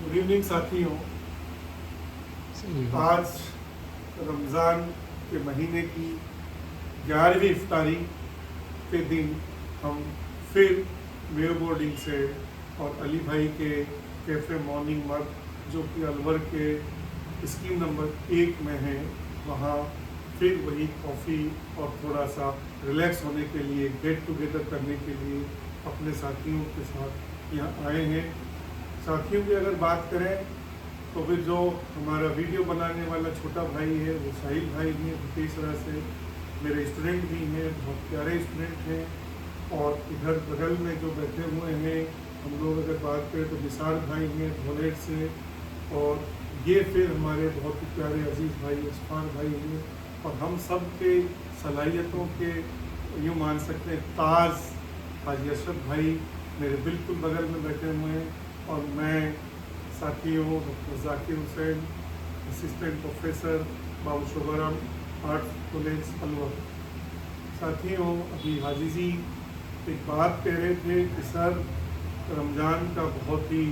Good evening साथियों। आज रमज़ान के महीने की 11वीं इफ्तारी के दिन हम फिर वेव बोर्डिंग से और अली भाई के कैफ़े मॉर्निंग मग जो कि अलवर के स्कीम नंबर 1 में है, वहाँ फिर वही कॉफ़ी और थोड़ा सा रिलैक्स होने के लिए, गेट टुगेदर करने के लिए अपने साथियों के साथ यहाँ आए हैं। साथियों की अगर बात करें तो फिर जो हमारा वीडियो बनाने वाला छोटा भाई है वो साहिल भाई भी हैं, तीसरा से मेरे स्टूडेंट भी हैं, बहुत प्यारे स्टूडेंट हैं। और इधर बगल में जो बैठे हुए हैं हम लोग अगर बात करें तो निसार भाई हैं धोलेट से, और ये फिर हमारे बहुत ही प्यारे अजीज़ भाई इरफान भाई हैं। और हम सब के सलाहियतों के यूँ मान सकते हैं ताज हाजी अशरफ भाई मेरे बिल्कुल बगल में बैठे हुए हैं। और मैं साथियों doctor Zakir Hussain, assistant professor Babu Shobharam arts college Alwar. साथियों, अभी हाजी जी एक बात कह रहे थे कि सर रमज़ान का बहुत ही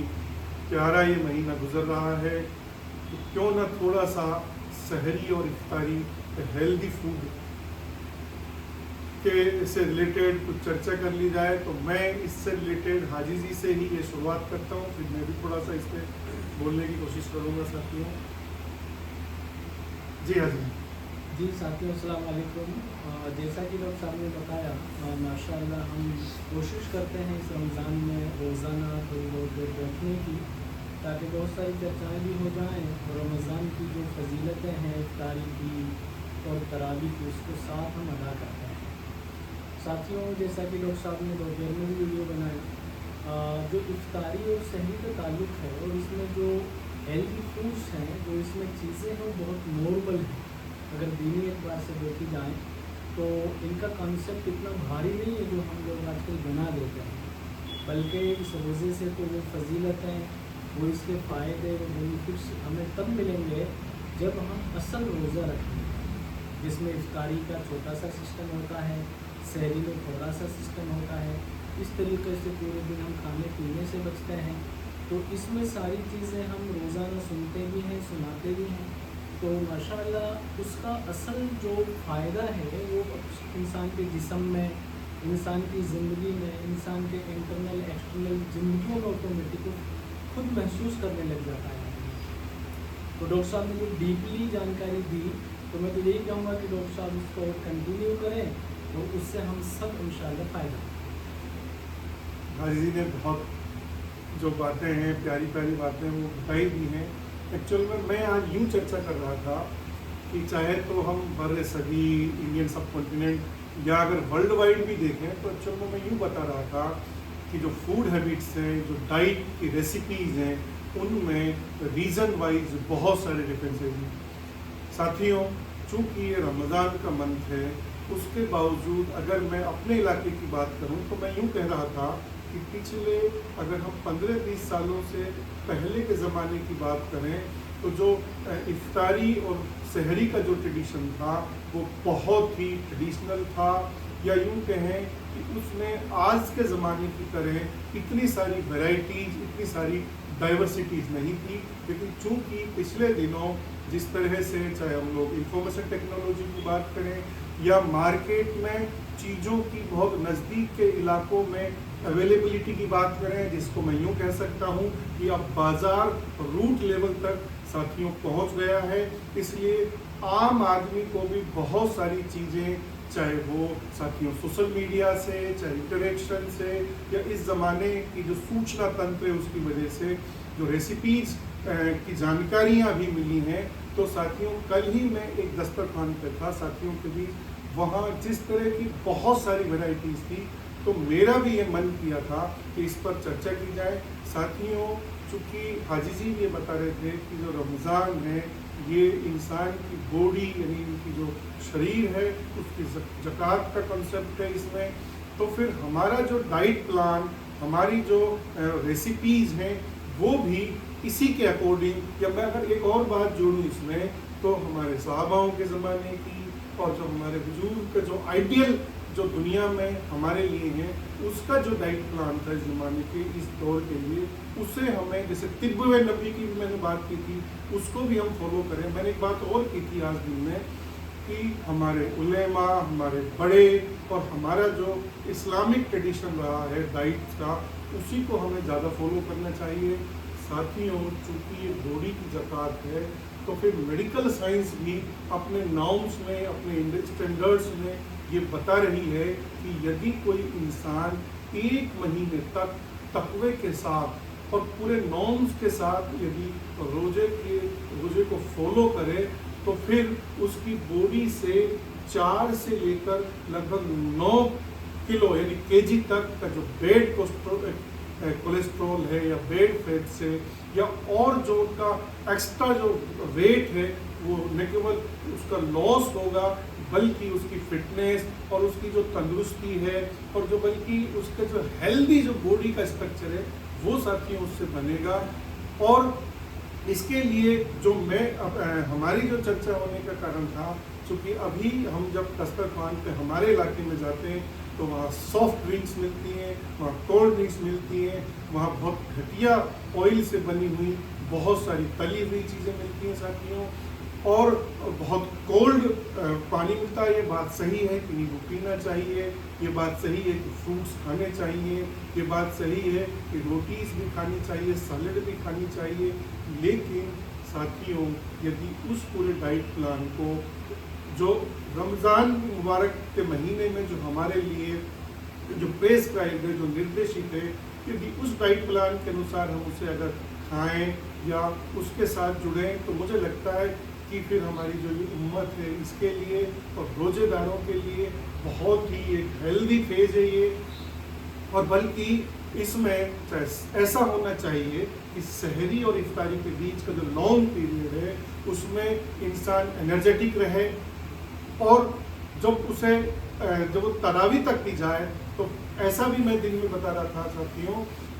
प्यारा ये महीना गुजर रहा है, तो क्यों ना थोड़ा सा सहरी और इफ्तारी हेल्दी फूड के से रिलेटेड कुछ चर्चा कर ली जाए। तो मैं इससे रिलेटेड हाजी जी से ही ये शुरुआत करता हूँ, फिर मैं भी थोड़ा सा इस पर बोलने की कोशिश करूँगा साथियों। जी हाजी जी साथियों, अस्सलाम वालेकुम। जैसा कि डॉक्टर साहब ने बताया, माशाअल्लाह हम कोशिश करते हैं इस रमज़ान में रोज़ाना थोड़ी बहुत देर बैठने की, ताकि बहुत सारी चर्चाएँ भी हो जाएँ और रमज़ान की जो फजीलतें हैं इफ्तारी की और तरावी की, उसको साथ हम अदा करते हैं। साथियों, जैसा कि डॉक्टर साहब ने दोपहर में भी वीडियो बनाया, जो इफ्तारी और सहरी का ताल्लुक़ है और इसमें जो हेल्दी फूड्स हैं, जो इसमें चीज़ें हैं, वो बहुत नॉर्मल हैं। अगर दीनी एतबार से देखी जाए तो इनका कॉन्सेप्ट इतना भारी नहीं है जो हम लोग आजकल बना देते हैं, बल्कि इस रोज़े से तो वो फजीलत हैं, वो इसके फ़ायदे वो बेनिफिट्स हमें तब मिलेंगे जब हम असल रोज़ा रखेंगे, जिसमें इफ्तारी का छोटा सा सिस्टम होता है, सहरी में थोड़ा सा सिस्टम होता है। इस तरीके से पूरे दिन हम खाने पीने से बचते हैं। तो इसमें सारी चीज़ें हम रोज़ाना सुनते भी हैं, सुनाते भी हैं। तो माशाअल्लाह उसका असल जो फ़ायदा है वो इंसान के जिस्म में, इंसान की ज़िंदगी में, इंसान के इंटरनल एक्सटर्नल ज़िंदगियों में ऑटोमेटिक खुद महसूस करने लग जाता है। तो डॉक्टर साहब ने जो डीपली जानकारी दी, तो मैं तो यही कहूँगा कि डॉक्टर साहब इसको कंटिन्यू करें और उससे हम सब इंशाअल्लाह फ़ायदा। हाजी जी ने बहुत जो बातें हैं, प्यारी प्यारी बातें वो बताई दी हैं। एक्चुअल में मैं आज यूँ चर्चा कर रहा था कि चाहे तो हम बर सदी इंडियन सब कॉन्टिनेंट या अगर वर्ल्ड वाइड भी देखें, तो एक्चुअल में मैं यूँ बता रहा था कि जो फूड हैबिट्स हैं, जो डाइट की रेसिपीज़ हैं, उनमें रीज़न वाइज बहुत सारे डिफरेंसेस हैं। साथियों, चूँकि ये रमज़ान का मंथ है, उसके बावजूद अगर मैं अपने इलाके की बात करूँ तो मैं यूँ कह रहा था कि पिछले अगर हम 15-20 सालों से पहले के ज़माने की बात करें तो जो इफ्तारी और सहरी का जो ट्रेडिशन था वो बहुत ही ट्रेडिशनल था, या यूँ कहें कि उसमें आज के ज़माने की तरह इतनी सारी वैरायटीज़, इतनी सारी डाइवर्सिटीज़ नहीं थी। लेकिन चूँकि पिछले दिनों जिस तरह से चाहे हम लोग इंफॉर्मेशन टेक्नोलॉजी की बात करें या मार्केट में चीज़ों की बहुत नज़दीक के इलाकों में अवेलेबिलिटी की बात करें, जिसको मैं यूँ कह सकता हूँ कि अब बाज़ार रूट लेवल तक साथियों पहुँच गया है, इसलिए आम आदमी को भी बहुत सारी चीज़ें, चाहे वो साथियों सोशल मीडिया से, चाहे इंटरेक्शन से, या इस ज़माने की जो सूचना तंत्र है उसकी वजह से जो रेसिपीज़ की जानकारियाँ भी मिली हैं। तो साथियों, कल ही मैं एक दस्तरखान पे था साथियों के बीच, वहाँ जिस तरह की बहुत सारी वैरायटीज़ थी, तो मेरा भी ये मन किया था कि इस पर चर्चा की जाए। साथियों, चूँकि हाजी जी ये बता रहे थे कि जो रमज़ान है ये इंसान की बॉडी यानी इनकी जो शरीर है उसकी ज़कात का कॉन्सेप्ट है इसमें, तो फिर हमारा जो डाइट प्लान, हमारी जो रेसिपीज़ हैं वो भी इसी के अकॉर्डिंग, या मैं अगर एक और बात जोड़ूँ इसमें, तो हमारे सहाबाओं के ज़माने की और जो हमारे बुजुर्ग का जो आइडियल जो दुनिया में हमारे लिए है उसका जो डाइट प्लान था इस ज़माने के इस दौर के लिए, उसे हमें जैसे तिब्ब व नबी की भी मैंने बात की थी, उसको भी हम फॉलो करें। मैंने एक बात और की थी आज दिन में कि हमारे उलेमा, हमारे बड़े और हमारा जो इस्लामिक ट्रेडिशन रहा है डाइट का, उसी को हमें ज़्यादा फॉलो करना चाहिए। साथियों, चूँकि ये बॉडी की ज़कात है तो फिर मेडिकल साइंस भी अपने नॉर्म्स में, अपने स्टैंडर्ड्स में ये बता रही है कि यदि कोई इंसान 1 महीने तक तकवे के साथ और पूरे नॉर्म्स के साथ यदि रोजे को फॉलो करे तो फिर उसकी बॉडी से 4 से लेकर लगभग 9 किलो यानी केजी तक का जो बेड कोलेस्ट्रॉल है या बेड फैट से या और जो उनका एक्स्ट्रा जो वेट है वो न केवल उसका लॉस होगा बल्कि उसकी फिटनेस और उसकी जो तंदुरुस्ती है और जो बल्कि उसका जो हेल्दी जो बॉडी का स्ट्रक्चर है वो साथियों उससे बनेगा। और इसके लिए जो हमारी जो चर्चा होने का कारण था, क्योंकि अभी हम जब दस्तरखान पे हमारे इलाके में जाते हैं तो वहाँ सॉफ्ट ड्रिंक्स मिलती हैं, वहाँ कोल्ड ड्रिंक्स मिलती हैं, वहाँ बहुत घटिया ऑयल से बनी हुई बहुत सारी तली हुई चीज़ें मिलती हैं साथियों, और बहुत कोल्ड पानी मिलता है। ये बात सही है कि नींबू पीना चाहिए, ये बात सही है कि फ्रूट्स खाने चाहिए, ये बात सही है कि रोटीज़ भी खानी चाहिए, सैलेड भी खानी चाहिए। लेकिन साथियों, यदि उस पूरे डाइट प्लान को जो रमज़ान मुबारक के महीने में जो हमारे लिए जो प्रेस्क्राइब है, जो निर्देशित है, यदि उस डाइट प्लान के अनुसार हम उसे अगर खाएं या उसके साथ जुड़ें तो मुझे लगता है कि फिर हमारी जो ये उम्मत है इसके लिए और रोज़ेदारों के लिए बहुत ही एक हेल्दी फेज है ये। और बल्कि इसमें ऐसा होना चाहिए कि सहरी और इफ्तारी के बीच का जो लॉन्ग पीरियड है उसमें इंसान एनर्जेटिक रहे, और जब वो तरावी तक भी जाए तो ऐसा भी मैं दिन में बता रहा था साथियों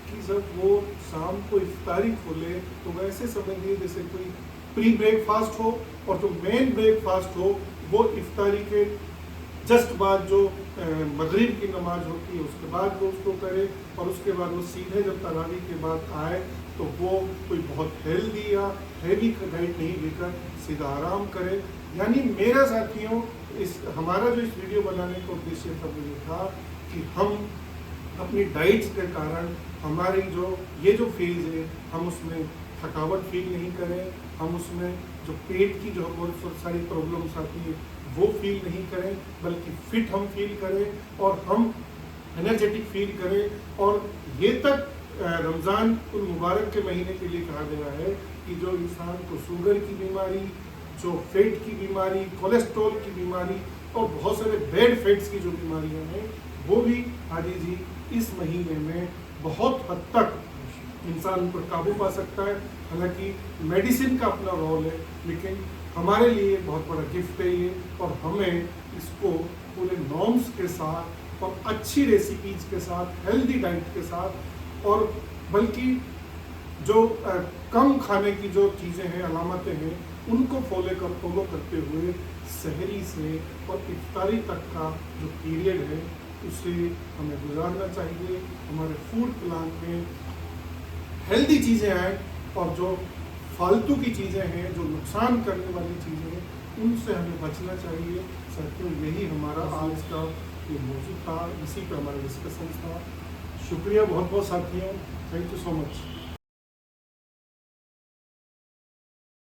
कि जब वो शाम को इफ्तारी खोले तो वैसे समझिए जैसे कोई प्री ब्रेकफास्ट हो और जो मेन ब्रेकफास्ट हो वो इफ्तारी के जस्ट बाद जो मगरिब की नमाज होती है उसके बाद वो उसको करे, और उसके बाद वो सीधे जब तरावी के बाद आए तो वो कोई बहुत हेल्दी या हैवी डाइट नहीं लेकर सीधा आराम करे। यानी मेरा साथियों हमारा जो इस वीडियो बनाने का उद्देश्य था वो ये था कि हम अपनी डाइट्स के कारण हमारी ये जो फेज है हम उसमें थकावट फील नहीं करें, हम उसमें जो पेट की जो बहुत सारी प्रॉब्लम्स आती है वो फील नहीं करें, बल्कि फिट हम फील करें और हम एनर्जेटिक फील करें। और ये तक रमज़ान उल मुबारक के महीने के लिए कहा गया है कि जो इंसान को शुगर की बीमारी, जो फेट की बीमारी, कोलेस्ट्रॉल की बीमारी और बहुत सारे बैड फैट्स की जो बीमारियां हैं वो भी हाजी जी इस महीने में बहुत हद तक इंसान पर काबू पा सकता है। हालांकि मेडिसिन का अपना रोल है, लेकिन हमारे लिए बहुत बड़ा गिफ्ट है ये, और हमें इसको पूरे नॉर्म्स के साथ और अच्छी रेसिपीज़ के साथ, हेल्दी डाइट के साथ, और बल्कि जो कम खाने की जो चीज़ें हैं, अलामतें हैं, उनको फॉलो करते हुए सहरी से और इफ्तारी तक का जो पीरियड है उसे हमें गुजारना चाहिए। हमारे फूड प्लान में हेल्दी चीज़ें आए और जो फालतू की चीज़ें हैं, जो नुकसान करने वाली चीज़ें हैं, उनसे हमें बचना चाहिए। साथियों, यही हमारा आज का ये मौजूद था, इसी पर हमारा डिस्कशन था। शुक्रिया बहुत बहुत साथियों, थैंक यू सो मच।